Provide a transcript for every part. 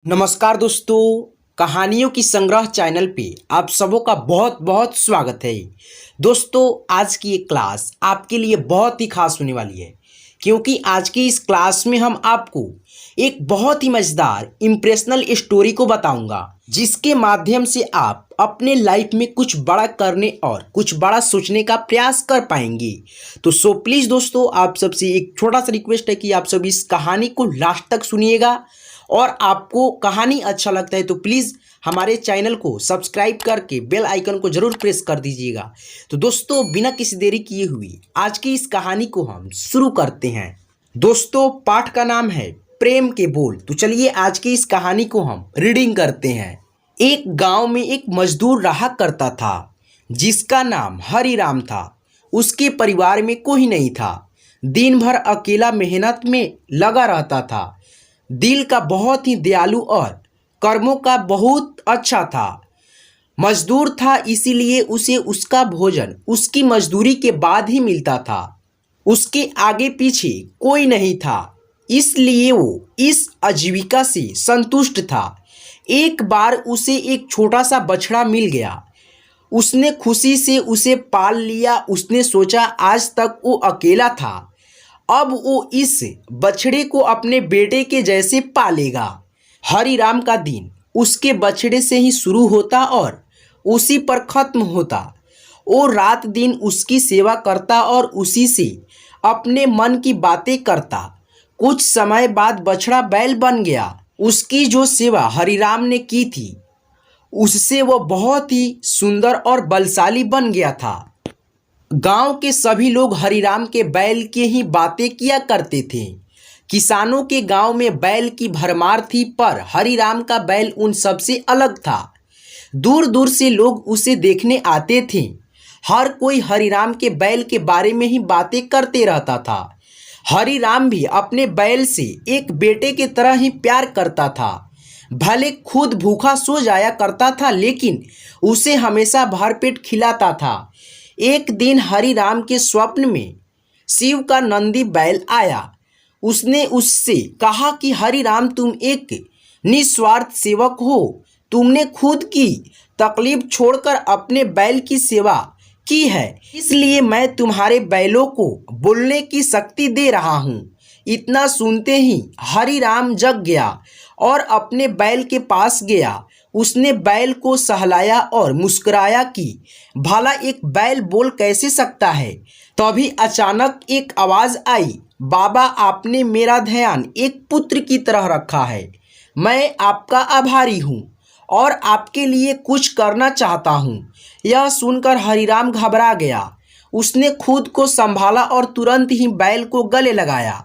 नमस्कार दोस्तों, कहानियों की संग्रह चैनल पे आप सबों का बहुत बहुत स्वागत है। दोस्तों, आज की ये क्लास आपके लिए बहुत ही खास होने वाली है, क्योंकि आज की इस क्लास में हम आपको एक बहुत ही मज़ेदार इम्प्रेशनल स्टोरी को बताऊंगा, जिसके माध्यम से आप अपने लाइफ में कुछ बड़ा करने और कुछ बड़ा सोचने का प्रयास कर पाएंगे। तो प्लीज़ दोस्तों, आप सबसे एक छोटा सा रिक्वेस्ट है कि आप सब इस कहानी को लास्ट तक सुनिएगा, और आपको कहानी अच्छा लगता है तो प्लीज़ हमारे चैनल को सब्सक्राइब करके बेल आइकन को ज़रूर प्रेस कर दीजिएगा। तो दोस्तों, बिना किसी देरी किए हुए आज की इस कहानी को हम शुरू करते हैं। दोस्तों, पाठ का नाम है प्रेम के बोल। तो चलिए आज की इस कहानी को हम रीडिंग करते हैं। एक गांव में एक मजदूर रहा करता था, जिसका नाम हरिराम था। उसके परिवार में कोई नहीं था। दिन भर अकेला मेहनत में लगा रहता था। दिल का बहुत ही दयालु और कर्मों का बहुत अच्छा था। मजदूर था, इसीलिए उसे उसका भोजन उसकी मजदूरी के बाद ही मिलता था। उसके आगे पीछे कोई नहीं था, इसलिए वो इस आजीविका से संतुष्ट था। एक बार उसे एक छोटा सा बछड़ा मिल गया। उसने खुशी से उसे पाल लिया। उसने सोचा आज तक वो अकेला था, अब वो इस बछड़े को अपने बेटे के जैसे पालेगा। हरिराम का दिन उसके बछड़े से ही शुरू होता और उसी पर खत्म होता। वो रात दिन उसकी सेवा करता और उसी से अपने मन की बातें करता। कुछ समय बाद बछड़ा बैल बन गया। उसकी जो सेवा हरिराम ने की थी, उससे वो बहुत ही सुंदर और बलशाली बन गया था। गांव के सभी लोग हरिराम के बैल की ही बातें किया करते थे। किसानों के गांव में बैल की भरमार थी, पर हरिराम का बैल उन सबसे अलग था। दूर दूर से लोग उसे देखने आते थे। हर कोई हरिराम के बैल के बारे में ही बातें करते रहता था। हरिराम भी अपने बैल से एक बेटे की तरह ही प्यार करता था। भले खुद भूखा सो जाया करता था, लेकिन उसे हमेशा भरपेट खिलाता था। एक दिन हरिराम के स्वप्न में शिव का नंदी बैल आया। उसने उससे कहा कि हरिराम, तुम एक निस्वार्थ सेवक हो। तुमने खुद की तकलीफ छोड़कर अपने बैल की सेवा की है, इसलिए मैं तुम्हारे बैलों को बोलने की शक्ति दे रहा हूँ। इतना सुनते ही हरिराम जग गया और अपने बैल के पास गया। उसने बैल को सहलाया और मुस्कुराया कि भला एक बैल बोल कैसे सकता है। तभी अचानक एक आवाज़ आई, बाबा, आपने मेरा ध्यान एक पुत्र की तरह रखा है। मैं आपका आभारी हूँ और आपके लिए कुछ करना चाहता हूँ। यह सुनकर हरिराम घबरा गया। उसने खुद को संभाला और तुरंत ही बैल को गले लगाया।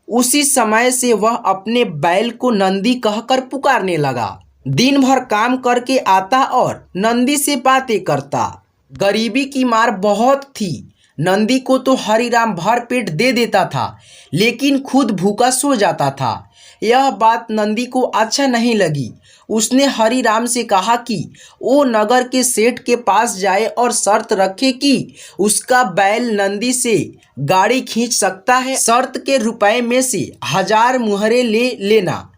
उसी समय से वह अपने बैल को नंदी कहकर पुकारने लगा। दिन भर काम करके आता और नंदी से बातें करता। गरीबी की मार बहुत थी। नंदी को तो हरिराम भर पेट दे देता था, लेकिन खुद भूखा सो जाता था। यह बात नंदी को अच्छा नहीं लगी। उसने हरिराम से कहा कि वो नगर के सेठ के पास जाए और शर्त रखे कि उसका बैल नंदी से गाड़ी खींच सकता है। शर्त के रुपए में से 1000 मुहरे ले लेना।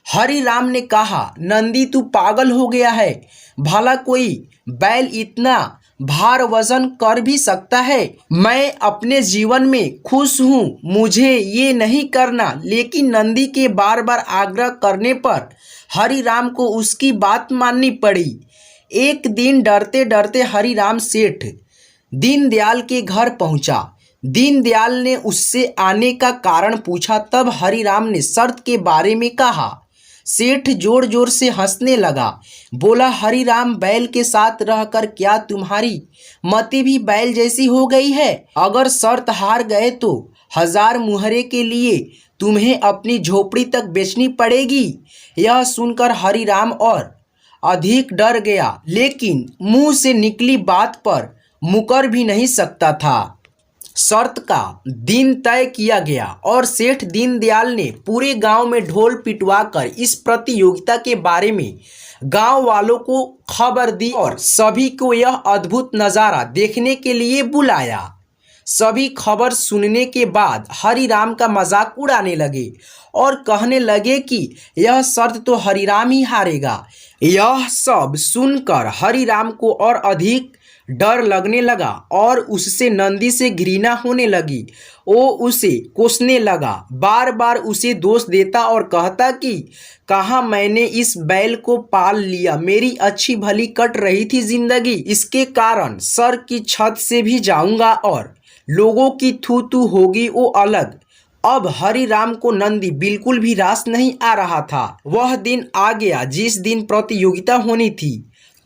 हरिराम ने कहा, नंदी, तू पागल हो गया है। भला कोई बैल इतना भार वजन कर भी सकता है? मैं अपने जीवन में खुश हूँ, मुझे ये नहीं करना। लेकिन नंदी के बार बार आग्रह करने पर हरिराम को उसकी बात माननी पड़ी। एक दिन डरते डरते हरिराम सेठ दीनदयाल के घर पहुंचा। दीनदयाल ने उससे आने का कारण पूछा। तब हरिराम ने शर्त के बारे में कहा। सेठ जोर जोर से हंसने लगा। बोला, हरिराम, बैल के साथ रहकर क्या तुम्हारी मति भी बैल जैसी हो गई है? अगर शर्त हार गए तो 1000 मुहरे के लिए तुम्हें अपनी झोपड़ी तक बेचनी पड़ेगी। यह सुनकर हरिराम और अधिक डर गया, लेकिन मुंह से निकली बात पर मुकर भी नहीं सकता था। शर्त का दिन तय किया गया और सेठ दीनदयाल ने पूरे गांव में ढोल पिटवाकर इस प्रतियोगिता के बारे में गांव वालों को खबर दी और सभी को यह अद्भुत नज़ारा देखने के लिए बुलाया। सभी खबर सुनने के बाद हरिराम का मजाक उड़ाने लगे और कहने लगे कि यह शर्त तो हरिराम ही हारेगा। यह सब सुनकर हरिराम को और अधिक डर लगने लगा और उससे नंदी से घृणा होने लगी। वो उसे कोसने लगा, बार बार उसे दोष देता और कहता कि कहाँ मैंने इस बैल को पाल लिया, मेरी अच्छी भली कट रही थी जिंदगी, इसके कारण सर की छत से भी जाऊंगा और लोगों की थू थू होगी वो अलग। अब हरिराम को नंदी बिल्कुल भी रास नहीं आ रहा था। वह दिन आ गया जिस दिन प्रतियोगिता होनी थी।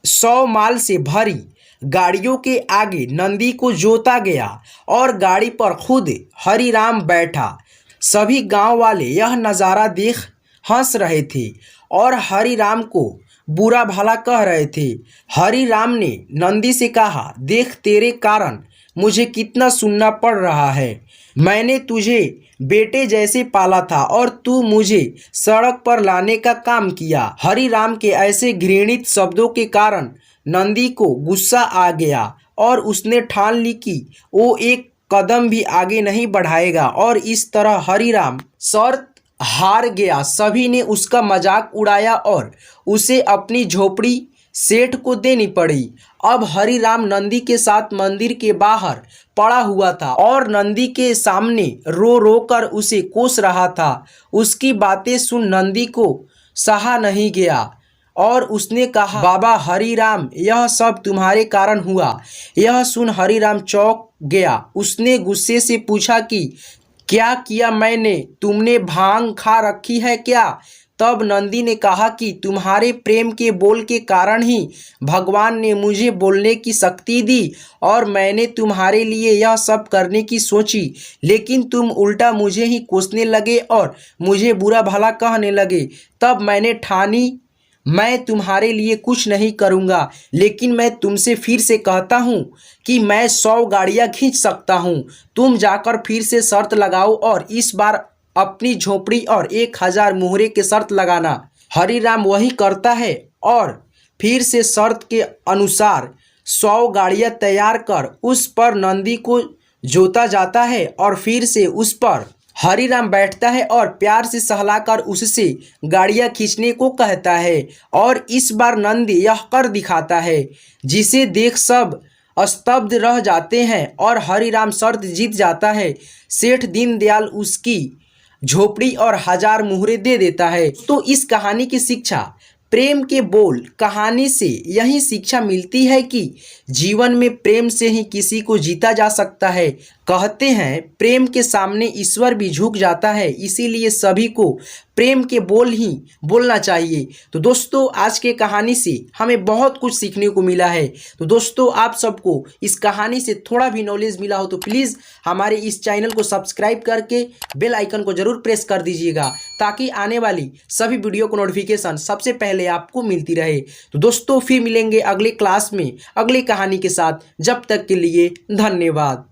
100 माल से भरी गाड़ियों के आगे नंदी को जोता गया और गाड़ी पर खुद हरिराम बैठा। सभी गांव वाले यह नज़ारा देख हंस रहे थे और हरिराम को बुरा भला कह रहे थे। हरिराम ने नंदी से कहा, देख तेरे कारण मुझे कितना सुनना पड़ रहा है। मैंने तुझे बेटे जैसे पाला था और तू मुझे सड़क पर लाने का काम किया। हरिराम के ऐसे घृणित शब्दों के कारण नंदी को गुस्सा आ गया और उसने ठान ली कि वो एक कदम भी आगे नहीं बढ़ाएगा और इस तरह हरिराम शर्त हार गया। सभी ने उसका मजाक उड़ाया और उसे अपनी झोपड़ी सेठ को देनी पड़ी। अब हरिराम नंदी के साथ मंदिर के बाहर पड़ा हुआ था और नंदी के सामने रो रो कर उसे कोस रहा था। उसकी बातें सुन नंदी को सहा नहीं गया और उसने कहा, बाबा हरिराम, यह सब तुम्हारे कारण हुआ। यह सुन हरिराम चौंक गया। उसने गुस्से से पूछा कि क्या किया मैंने, तुमने भांग खा रखी है क्या? तब नंदी ने कहा कि तुम्हारे प्रेम के बोल के कारण ही भगवान ने मुझे बोलने की शक्ति दी और मैंने तुम्हारे लिए यह सब करने की सोची, लेकिन तुम उल्टा मुझे ही कोसने लगे और मुझे बुरा भला कहने लगे। तब मैंने ठानी मैं तुम्हारे लिए कुछ नहीं करूँगा, लेकिन मैं तुमसे फिर से कहता हूँ कि मैं 100 गाड़ियाँ खींच सकता हूँ। तुम जाकर फिर से शर्त लगाओ और इस बार अपनी झोपड़ी और 1000 मुहरे के शर्त लगाना। हरिराम वही करता है और फिर से शर्त के अनुसार 100 गाड़ियाँ तैयार कर उस पर नंदी को जोता जाता है और फिर से उस पर हरिराम बैठता है और प्यार से सहलाकर उससे गाड़ियाँ खींचने को कहता है और इस बार नंदी यह कर दिखाता है, जिसे देख सब स्तब्ध रह जाते हैं और हरिराम शर्त जीत जाता है। सेठ दीनदयाल उसकी झोपड़ी और 1000 मुहरे दे देता है। तो इस कहानी की शिक्षा, प्रेम के बोल कहानी से यही शिक्षा मिलती है कि जीवन में प्रेम से ही किसी को जीता जा सकता है। कहते हैं प्रेम के सामने ईश्वर भी झुक जाता है, इसीलिए सभी को प्रेम के बोल ही बोलना चाहिए। तो दोस्तों आज के कहानी से हमें बहुत कुछ सीखने को मिला है। तो दोस्तों आप सबको इस कहानी से थोड़ा भी नॉलेज मिला हो तो प्लीज़ हमारे इस चैनल को सब्सक्राइब करके बेल आइकन को ज़रूर प्रेस कर दीजिएगा, ताकि आने वाली सभी वीडियो को नोटिफिकेशन सबसे पहले आपको मिलती रहे। तो दोस्तों फिर मिलेंगे अगले क्लास में अगली कहानी के साथ। जब तक के लिए धन्यवाद।